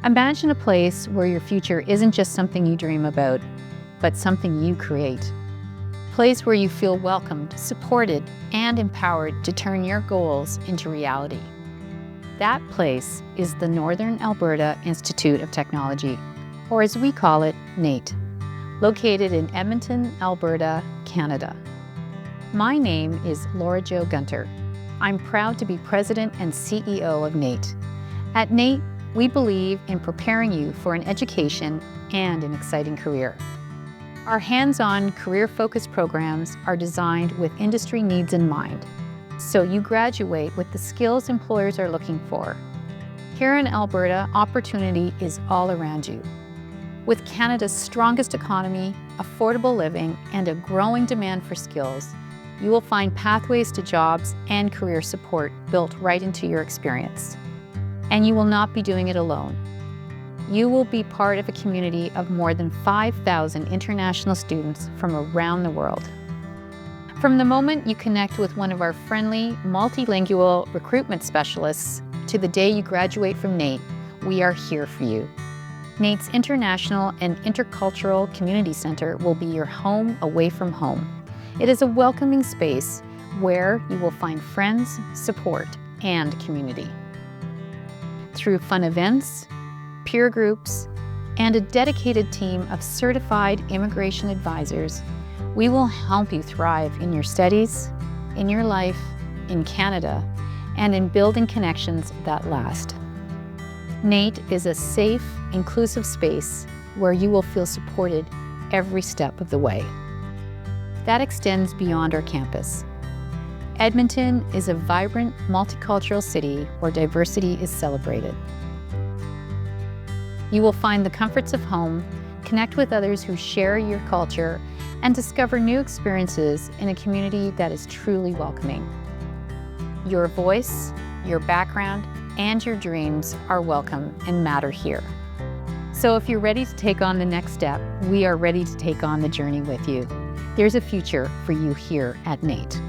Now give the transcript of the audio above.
Imagine a place where your future isn't just something you dream about, but something you create. A place where you feel welcomed, supported, and empowered to turn your goals into reality. That place is the Northern Alberta Institute of Technology, or as we call it, NAIT, located in Edmonton, Alberta, Canada. My name is Laura Jo Gunter. I'm proud to be President and CEO of NAIT. At NAIT, we believe in preparing you for an education and an exciting career. Our hands-on, career-focused programs are designed with industry needs in mind, so you graduate with the skills employers are looking for. Here in Alberta, opportunity is all around you. With Canada's strongest economy, affordable living, and a growing demand for skills, you will find pathways to jobs and career support built right into your experience. And you will not be doing it alone. You will be part of a community of more than 5,000 international students from around the world. From the moment you connect with one of our friendly, multilingual recruitment specialists to the day you graduate from NAIT, we are here for you. NAIT's International and Intercultural Community Center will be your home away from home. It is a welcoming space where you will find friends, support, and community. Through fun events, peer groups, and a dedicated team of certified immigration advisors, we will help you thrive in your studies, in your life, in Canada, and in building connections that last. NAIT is a safe, inclusive space where you will feel supported every step of the way. That extends beyond our campus. Edmonton is a vibrant, multicultural city where diversity is celebrated. You will find the comforts of home, connect with others who share your culture, and discover new experiences in a community that is truly welcoming. Your voice, your background, and your dreams are welcome and matter here. So if you're ready to take on the next step, we are ready to take on the journey with you. There's a future for you here at NAIT.